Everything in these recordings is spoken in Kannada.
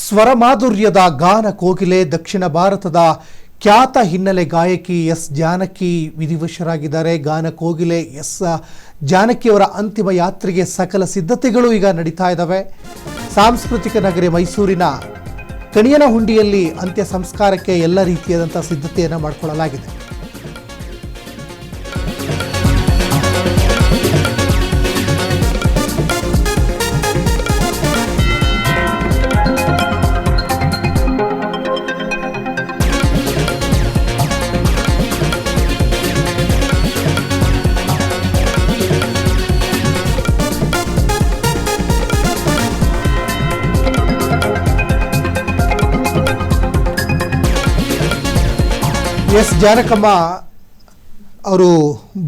ಸ್ವರಮಾಧುರ್ಯದ ಗಾನ ಕೋಗಿಲೆ ದಕ್ಷಿಣ ಭಾರತದ ಖ್ಯಾತ ಹಿನ್ನೆಲೆ ಗಾಯಕಿ ಎಸ್ ಜಾನಕಿ ವಿಧಿವಶರಾಗಿದ್ದಾರೆ. ಗಾನ ಕೋಗಿಲೆ ಎಸ್ ಜಾನಕಿಯವರ ಅಂತಿಮ ಯಾತ್ರೆಗೆ ಸಕಲ ಸಿದ್ಧತೆಗಳು ಈಗ ನಡೀತಾ ಇದ್ದಾವೆ. ಸಾಂಸ್ಕೃತಿಕ ನಗರಿ ಮೈಸೂರಿನ ಕಣಿಯನಹುಂಡಿಯಲ್ಲಿ ಅಂತ್ಯ ಸಂಸ್ಕಾರಕ್ಕೆ ಎಲ್ಲ ರೀತಿಯಾದಂಥ ಸಿದ್ಧತೆಯನ್ನು ಮಾಡಿಕೊಳ್ಳಲಾಗಿದೆ. ಎಸ್ ಜಾನಕಮ್ಮ ಅವರು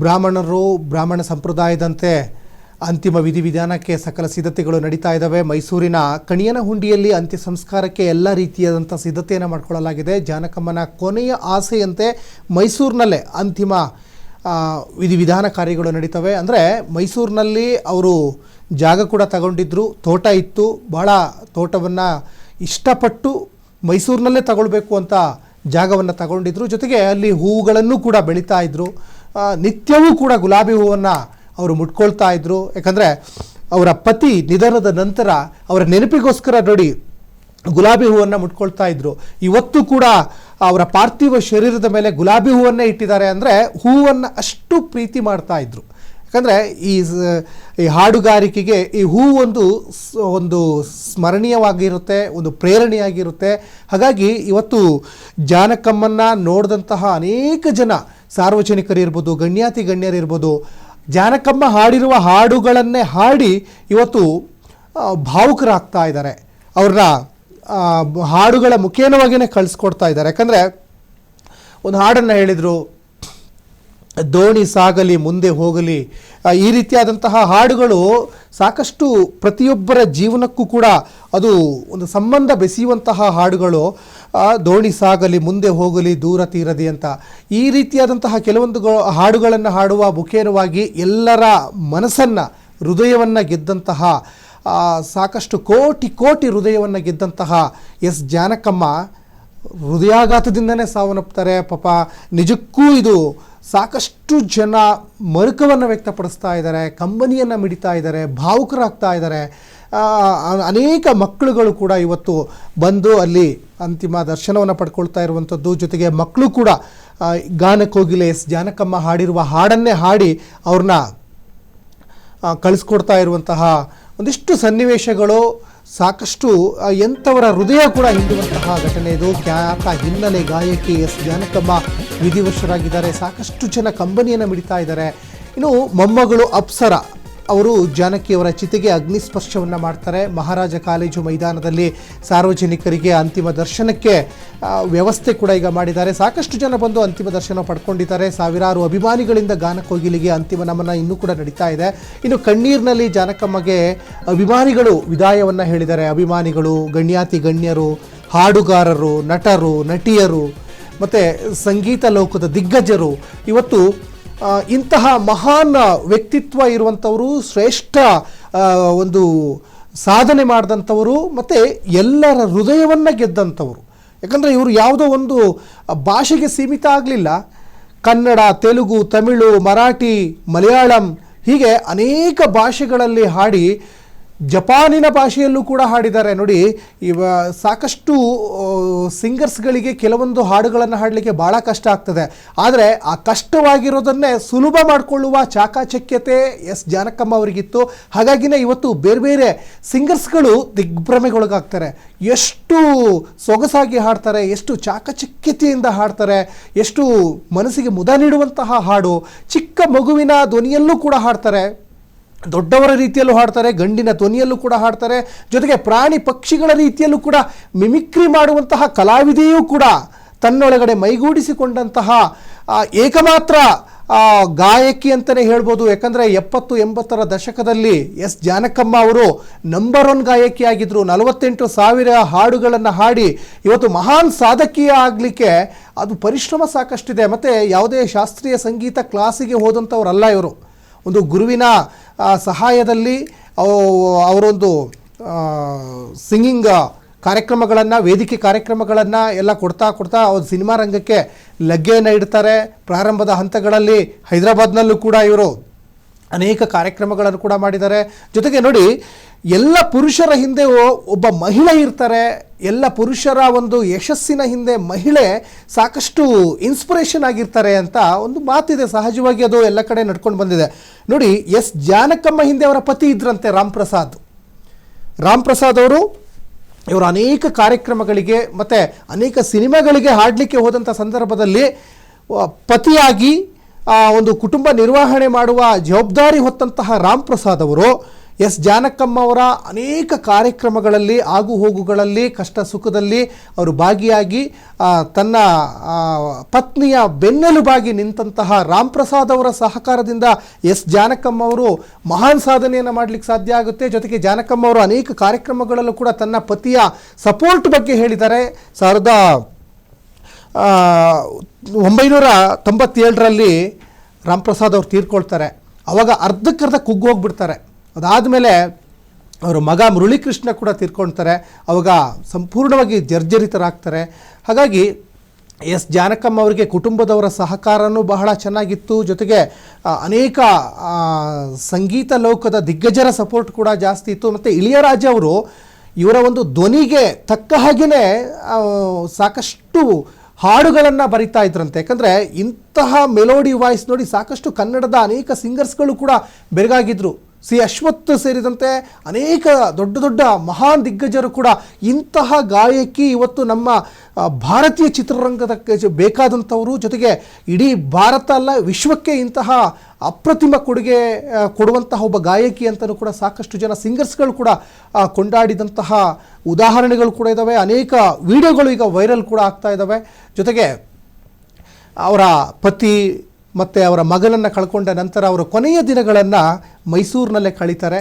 ಬ್ರಾಹ್ಮಣ ಸಂಪ್ರದಾಯದಂತೆ ಅಂತಿಮ ವಿಧಿವಿಧಾನಕ್ಕೆ ಸಕಲ ಸಿದ್ಧತೆಗಳು ನಡೀತಾ ಇದ್ದಾವೆ. ಮೈಸೂರಿನ ಕಣಿಯನಹುಂಡಿಯಲ್ಲಿ ಅಂತ್ಯ ಸಂಸ್ಕಾರಕ್ಕೆ ಎಲ್ಲ ರೀತಿಯಾದಂಥ ಸಿದ್ಧತೆಯನ್ನು ಮಾಡಿಕೊಳ್ಳಲಾಗಿದೆ. ಜಾನಕಮ್ಮನ ಕೊನೆಯ ಆಸೆಯಂತೆ ಮೈಸೂರಿನಲ್ಲೇ ಅಂತಿಮ ವಿಧಿವಿಧಾನ ಕಾರ್ಯಗಳು ನಡೀತವೆ. ಅಂದರೆ ಮೈಸೂರಿನಲ್ಲಿ ಅವರು ಜಾಗ ಕೂಡ ತಗೊಂಡಿದ್ದರು, ತೋಟ ಇತ್ತು, ಬಹಳ ತೋಟವನ್ನು ಇಷ್ಟಪಟ್ಟು ಮೈಸೂರಿನಲ್ಲೇ ತಗೊಳ್ಬೇಕು ಅಂತ ಜಾಗವನ್ನು ತಗೊಂಡಿದ್ರು. ಜೊತೆಗೆ ಅಲ್ಲಿ ಹೂವುಗಳನ್ನು ಕೂಡ ಬೆಳೀತಾ ಇದ್ದರು. ನಿತ್ಯವೂ ಕೂಡ ಗುಲಾಬಿ ಹೂವನ್ನು ಅವರು ಮುಟ್ಕೊಳ್ತಾ ಇದ್ದರು. ಯಾಕಂದರೆ ಅವರ ಪತಿ ನಿಧನದ ನಂತರ ಅವರ ನೆನಪಿಗೋಸ್ಕರ ನೋಡಿ ಗುಲಾಬಿ ಹೂವನ್ನು ಮುಟ್ಕೊಳ್ತಾ ಇದ್ದರು. ಇವತ್ತು ಕೂಡ ಅವರ ಪಾರ್ಥಿವ ಶರೀರದ ಮೇಲೆ ಗುಲಾಬಿ ಹೂವನ್ನೇ ಇಟ್ಟಿದ್ದಾರೆ. ಅಂದರೆ ಹೂವನ್ನು ಅಷ್ಟು ಪ್ರೀತಿ ಮಾಡ್ತಾ ಇದ್ದರು. ಯಾಕಂದರೆ ಈ ಹಾಡುಗಾರಿಕೆಗೆ ಈ ಹೂ ಒಂದು ಸ್ಮರಣೀಯವಾಗಿರುತ್ತೆ, ಒಂದು ಪ್ರೇರಣೆಯಾಗಿರುತ್ತೆ. ಹಾಗಾಗಿ ಇವತ್ತು ಜಾನಕಮ್ಮನ್ನು ನೋಡಿದಂತಹ ಅನೇಕ ಜನ ಸಾರ್ವಜನಿಕರಿರ್ಬೋದು, ಗಣ್ಯರಿರ್ಬೋದು, ಜಾನಕಮ್ಮ ಹಾಡಿರುವ ಹಾಡುಗಳನ್ನೇ ಹಾಡಿ ಇವತ್ತು ಭಾವುಕರಾಗ್ತಾ ಇದ್ದಾರೆ. ಅವ್ರನ್ನ ಹಾಡುಗಳ ಮುಖೇನವಾಗಿಯೇ ಕಳಿಸ್ಕೊಡ್ತಾ ಇದ್ದಾರೆ. ಯಾಕಂದರೆ ಒಂದು ಹಾಡನ್ನು ಹೇಳಿದರು, ದೋಣಿ ಸಾಗಲಿ ಮುಂದೆ ಹೋಗಲಿ, ಈ ರೀತಿಯಾದಂತಹ ಹಾಡುಗಳು ಸಾಕಷ್ಟು ಪ್ರತಿಯೊಬ್ಬರ ಜೀವನಕ್ಕೂ ಕೂಡ ಅದು ಒಂದು ಸಂಬಂಧ ಬೆಸೆಯುವಂತಹ ಹಾಡುಗಳು. ದೋಣಿ ಸಾಗಲಿ ಮುಂದೆ ಹೋಗಲಿ ದೂರ ತೀರದಿ ಅಂತ ಈ ರೀತಿಯಾದಂತಹ ಕೆಲವೊಂದು ಹಾಡುಗಳನ್ನು ಹಾಡುವ ಮುಖೇನವಾಗಿ ಎಲ್ಲರ ಮನಸ್ಸನ್ನು, ಹೃದಯವನ್ನು ಗೆದ್ದಂತಹ, ಸಾಕಷ್ಟು ಕೋಟಿ ಹೃದಯವನ್ನು ಗೆದ್ದಂತಹ ಎಸ್ ಜಾನಕಮ್ಮ ಹೃದಯಾಘಾತದಿಂದನೇ ಸಾವನ್ನಪ್ತಾರೆ. ಪಾಪ ನಿಜಕ್ಕೂ ಇದು ಸಾಕಷ್ಟು ಜನ ಮರುಕವನ್ನು ವ್ಯಕ್ತಪಡಿಸ್ತಾ ಇದ್ದಾರೆ, ಕಂಬನಿಯನ್ನು ಮಿಡಿತಾ ಇದ್ದಾರೆ, ಭಾವುಕರಾಗ್ತಾ ಇದ್ದಾರೆ. ಅನೇಕ ಮಕ್ಕಳುಗಳು ಕೂಡ ಇವತ್ತು ಬಂದು ಅಲ್ಲಿ ಅಂತಿಮ ದರ್ಶನವನ್ನು ಪಡ್ಕೊಳ್ತಾ ಇರುವಂಥದ್ದು. ಜೊತೆಗೆ ಮಕ್ಕಳು ಕೂಡ ಗಾನ ಕೋಗಿಲೆ ಎಸ್ ಜಾನಕಮ್ಮ ಹಾಡಿರುವ ಹಾಡನ್ನೇ ಹಾಡಿ ಅವ್ರನ್ನ ಕಳಿಸ್ಕೊಡ್ತಾ ಇರುವಂತಹ ಒಂದಿಷ್ಟು ಸನ್ನಿವೇಶಗಳು, ಸಾಕಷ್ಟು ಎಂಥವರ ಹೃದಯ ಕೂಡ ಹಿಂದುವಂತಹ ಘಟನೆ ಇದು. ಖ್ಯಾತ ಹಿನ್ನೆಲೆ ಗಾಯಕಿ ಎಸ್ ಜಾನಕಮ್ಮ ವಿಧಿವಶರಾಗಿದ್ದಾರೆ. ಸಾಕಷ್ಟು ಜನ ಕಂಬನಿಯನ್ನು ಮಿಡಿತಾ ಇದ್ದಾರೆ. ಇನ್ನು ಮೊಮ್ಮಗಳು ಅಪ್ಸರ ಅವರು ಜಾನಕಿಯವರ ಚಿತೆಗೆ ಅಗ್ನಿಸ್ಪರ್ಶವನ್ನು ಮಾಡ್ತಾರೆ. ಮಹಾರಾಜ ಕಾಲೇಜು ಮೈದಾನದಲ್ಲಿ ಸಾರ್ವಜನಿಕರಿಗೆ ಅಂತಿಮ ದರ್ಶನಕ್ಕೆ ವ್ಯವಸ್ಥೆ ಕೂಡ ಈಗ ಮಾಡಿದ್ದಾರೆ. ಸಾಕಷ್ಟು ಜನ ಬಂದು ಅಂತಿಮ ದರ್ಶನ ಪಡ್ಕೊಂಡಿದ್ದಾರೆ. ಸಾವಿರಾರು ಅಭಿಮಾನಿಗಳಿಂದ ಗಾನ ಕೋಗಿಲಿಗೆ ಅಂತಿಮ ನಮನ ಇನ್ನೂ ಕೂಡ ನಡೀತಾ ಇದೆ. ಇನ್ನು ಕಣ್ಣೀರಿನಲ್ಲಿ ಜಾನಕಮ್ಮಗೆ ಅಭಿಮಾನಿಗಳು ವಿದಾಯವನ್ನು ಹೇಳಿದ್ದಾರೆ. ಅಭಿಮಾನಿಗಳು, ಗಣ್ಯರು, ಹಾಡುಗಾರರು, ನಟರು, ನಟಿಯರು ಮತ್ತು ಸಂಗೀತ ಲೋಕದ ದಿಗ್ಗಜರು ಇವತ್ತು ಇಂತಹ ಮಹಾನ್ ವ್ಯಕ್ತಿತ್ವ ಇರುವಂಥವರು, ಶ್ರೇಷ್ಠ ಒಂದು ಸಾಧನೆ ಮಾಡಿದಂಥವರು ಮತ್ತು ಎಲ್ಲರ ಹೃದಯವನ್ನು ಗೆದ್ದಂಥವರು. ಯಾಕಂದರೆ ಇವರು ಯಾವುದೋ ಒಂದು ಭಾಷೆಗೆ ಸೀಮಿತ ಆಗಲಿಲ್ಲ. ಕನ್ನಡ, ತೆಲುಗು, ತಮಿಳು, ಮರಾಠಿ, ಮಲಯಾಳಂ ಹೀಗೆ ಅನೇಕ ಭಾಷೆಗಳಲ್ಲಿ ಹಾಡಿ ಜಪಾನಿನ ಭಾಷೆಯಲ್ಲೂ ಕೂಡ ಹಾಡಿದ್ದಾರೆ. ನೋಡಿ, ಸಾಕಷ್ಟು ಸಿಂಗರ್ಸ್ಗಳಿಗೆ ಕೆಲವೊಂದು ಹಾಡುಗಳನ್ನು ಹಾಡಲಿಕ್ಕೆ ಭಾಳ ಕಷ್ಟ ಆಗ್ತದೆ. ಆದರೆ ಆ ಕಷ್ಟವಾಗಿರೋದನ್ನೇ ಸುಲಭ ಮಾಡಿಕೊಳ್ಳುವ ಚಾಕಚಕ್ಯತೆ ಎಸ್ ಜಾನಕಮ್ಮ ಅವರಿಗಿತ್ತು. ಹಾಗಾಗಿನೇ ಇವತ್ತು ಬೇರೆ ಸಿಂಗರ್ಸ್ಗಳು ದಿಗ್ಭ್ರಮೆಗೊಳಗಾಗ್ತಾರೆ. ಎಷ್ಟು ಸೊಗಸಾಗಿ ಹಾಡ್ತಾರೆ, ಎಷ್ಟು ಚಾಕಚಕ್ಯತೆಯಿಂದ ಹಾಡ್ತಾರೆ, ಎಷ್ಟು ಮನಸ್ಸಿಗೆ ಮುದ ನೀಡುವಂತಹ ಹಾಡು. ಚಿಕ್ಕ ಮಗುವಿನ ಧ್ವನಿಯಲ್ಲೂ ಕೂಡ ಹಾಡ್ತಾರೆ, ದೊಡ್ಡವರ ರೀತಿಯಲ್ಲೂ ಹಾಡ್ತಾರೆ, ಗಂಡಿನ ಧ್ವನಿಯಲ್ಲೂ ಕೂಡ ಹಾಡ್ತಾರೆ. ಜೊತೆಗೆ ಪ್ರಾಣಿ ಪಕ್ಷಿಗಳ ರೀತಿಯಲ್ಲೂ ಕೂಡ ಮಿಮಿಕ್ರಿ ಮಾಡುವಂತಹ ಕಲಾವಿದೆಯೂ ಕೂಡ ತನ್ನೊಳಗಡೆ ಮೈಗೂಡಿಸಿಕೊಂಡಂತಹ ಏಕಮಾತ್ರ ಗಾಯಕಿ ಅಂತಲೇ ಹೇಳ್ಬೋದು. ಯಾಕಂದರೆ 70-80ರ ದಶಕದಲ್ಲಿ ಎಸ್ ಜಾನಕಮ್ಮ ಅವರು ನಂಬರ್ 1 ಗಾಯಕಿಯಾಗಿದ್ದರು. 48,000 ಹಾಡುಗಳನ್ನು ಹಾಡಿ ಇವತ್ತು ಮಹಾನ್ ಸಾಧಕಿಯ ಆಗಲಿಕ್ಕೆ ಅದು ಪರಿಶ್ರಮ ಸಾಕಷ್ಟಿದೆ. ಮತ್ತು ಯಾವುದೇ ಶಾಸ್ತ್ರೀಯ ಸಂಗೀತ ಕ್ಲಾಸಿಗೆ ಹೋದಂಥವರಲ್ಲ ಇವರು. ಒಂದು ಗುರುವಿನ ಸಹಾಯದಲ್ಲಿ ಅವರೊಂದು ಸಿಂಗಿಂಗ್ ಕಾರ್ಯಕ್ರಮಗಳನ್ನು, ವೇದಿಕೆ ಕಾರ್ಯಕ್ರಮಗಳನ್ನು ಎಲ್ಲ ಕೊಡ್ತಾ ಅವ್ರ ಸಿನಿಮಾ ರಂಗಕ್ಕೆ ಲಗ್ಗೆಯನ್ನು ಇಡ್ತಾರೆ. ಪ್ರಾರಂಭದ ಹಂತಗಳಲ್ಲಿ ಹೈದರಾಬಾದ್ನಲ್ಲೂ ಕೂಡ ಇವರು ಅನೇಕ ಕಾರ್ಯಕ್ರಮಗಳನ್ನು ಕೂಡ ಮಾಡಿದ್ದಾರೆ. ಜೊತೆಗೆ ನೋಡಿ, ಎಲ್ಲ ಪುರುಷರ ಹಿಂದೆ ಒಬ್ಬ ಮಹಿಳೆ ಇರ್ತಾರೆ. ಎಲ್ಲ ಪುರುಷರ ಒಂದು ಯಶಸ್ಸಿನ ಹಿಂದೆ ಮಹಿಳೆ ಸಾಕಷ್ಟು ಇನ್ಸ್ಪಿರೇಷನ್ ಆಗಿರ್ತಾರೆ ಅಂತ ಒಂದು ಮಾತಿದೆ. ಸಹಜವಾಗಿ ಅದು ಎಲ್ಲ ಕಡೆ ನಡ್ಕೊಂಡು ಬಂದಿದೆ. ನೋಡಿ, ಎಸ್ ಜಾನಕಮ್ಮ ಹಿಂದೆ ಅವರ ಪತಿ ಇದ್ರಂತೆ, ರಾಮ್ ಪ್ರಸಾದ್ ಅವರು. ಇವರು ಅನೇಕ ಕಾರ್ಯಕ್ರಮಗಳಿಗೆ ಮತ್ತು ಅನೇಕ ಸಿನಿಮಾಗಳಿಗೆ ಹಾಡಲಿಕ್ಕೆ ಹೋದಂಥ ಸಂದರ್ಭದಲ್ಲಿ ಪತಿಯಾಗಿ ಒಂದು ಕುಟುಂಬ ನಿರ್ವಹಣೆ ಮಾಡುವ ಜವಾಬ್ದಾರಿ ಹೊತ್ತಂತಹ ರಾಮ್ ಪ್ರಸಾದ್ ಅವರು ಎಸ್ ಜಾನಕಮ್ಮ ಅವರ ಅನೇಕ ಕಾರ್ಯಕ್ರಮಗಳಲ್ಲಿ, ಆಗು ಹೋಗುಗಳಲ್ಲಿ, ಕಷ್ಟ ಸುಖದಲ್ಲಿ ಅವರು ಭಾಗಿಯಾಗಿ ತನ್ನ ಪತ್ನಿಯ ಬೆನ್ನೆಲುಬಾಗಿ ನಿಂತಹ ರಾಮ್ ಪ್ರಸಾದ್ ಅವರ ಸಹಕಾರದಿಂದ ಎಸ್ ಜಾನಕಮ್ಮ ಅವರು ಮಹಾನ್ ಸಾಧನೆಯನ್ನು ಮಾಡಲಿಕ್ಕೆ ಸಾಧ್ಯ ಆಗುತ್ತೆ. ಜೊತೆಗೆ ಜಾನಕಮ್ಮ ಅವರು ಅನೇಕ ಕಾರ್ಯಕ್ರಮಗಳಲ್ಲೂ ಕೂಡ ತನ್ನ ಪತಿಯ ಸಪೋರ್ಟ್ ಬಗ್ಗೆ ಹೇಳಿದ್ದಾರೆ. 1997ರಲ್ಲಿ ರಾಮ್ ಪ್ರಸಾದ್ ಅವರು ತೀರ್ಕೊಳ್ತಾರೆ. ಆವಾಗ ಅರ್ಧಕ್ಕರ್ಧ ಕುಗ್ಗೋಗ್ಬಿಡ್ತಾರೆ. ಅದಾದಮೇಲೆ ಅವರ ಮಗ ಮುರಳೀಕೃಷ್ಣ ಕೂಡ ತೀರ್ಕೊಳ್ತಾರೆ. ಆವಾಗ ಸಂಪೂರ್ಣವಾಗಿ ಜರ್ಜರಿತರಾಗ್ತಾರೆ. ಹಾಗಾಗಿ ಎಸ್ ಜಾನಕಮ್ಮ ಅವರಿಗೆ ಕುಟುಂಬದವರ ಸಹಕಾರನೂ ಬಹಳ ಚೆನ್ನಾಗಿತ್ತು. ಜೊತೆಗೆ ಅನೇಕ ಸಂಗೀತ ಲೋಕದ ದಿಗ್ಗಜರ ಸಪೋರ್ಟ್ ಕೂಡ ಜಾಸ್ತಿ ಇತ್ತು. ಮತ್ತು ಇಳಿಯರಾಜ ಅವರು ಇವರ ಒಂದು ಧ್ವನಿಗೆ ತಕ್ಕ ಹಾಗೆಯೇ ಸಾಕಷ್ಟು ಹಾಡುಗಳನ್ನು ಬರಿತಾ ಇದ್ರಂತೆ. ಯಾಕಂದರೆ ಇಂತಹ ಮೆಲೋಡಿ ವಾಯ್ಸ್ ನೋಡಿ ಸಾಕಷ್ಟು ಕನ್ನಡದ ಅನೇಕ ಸಿಂಗರ್ಸ್ಗಳು ಕೂಡ ಬೆರಗಾಗಿದ್ದರು. ಸಿ ಅಶ್ವಥ್ ಸೇರಿದಂತೆ ಅನೇಕ ದೊಡ್ಡ ದೊಡ್ಡ ಮಹಾನ್ ದಿಗ್ಗಜರು ಕೂಡ ಇಂತಹ ಗಾಯಕಿ ಇವತ್ತು ನಮ್ಮ ಭಾರತೀಯ ಚಿತ್ರರಂಗದಕ್ಕೆ ಬೇಕಾದಂಥವರು. ಜೊತೆಗೆ ಇಡೀ ಭಾರತ ಅಲ್ಲ, ವಿಶ್ವಕ್ಕೆ ಇಂತಹ ಅಪ್ರತಿಮ ಕೊಡುಗೆ ಕೊಡುವಂತಹ ಒಬ್ಬ ಗಾಯಕಿ ಅಂತಲೂ ಕೂಡ ಸಾಕಷ್ಟು ಜನ ಸಿಂಗರ್ಸ್ಗಳು ಕೂಡ ಕೊಂಡಾಡಿದಂತಹ ಉದಾಹರಣೆಗಳು ಕೂಡ ಇದ್ದಾವೆ. ಅನೇಕ ವಿಡಿಯೋಗಳು ಈಗ ವೈರಲ್ ಕೂಡ ಆಗ್ತಾ ಇದ್ದಾವೆ. ಜೊತೆಗೆ ಅವರ ಪತಿ ಮತ್ತು ಅವರ ಮಗನನ್ನು ಕಳ್ಕೊಂಡ ನಂತರ ಅವರು ಕೊನೆಯ ದಿನಗಳನ್ನು ಮೈಸೂರಿನಲ್ಲೇ ಕಳೀತಾರೆ.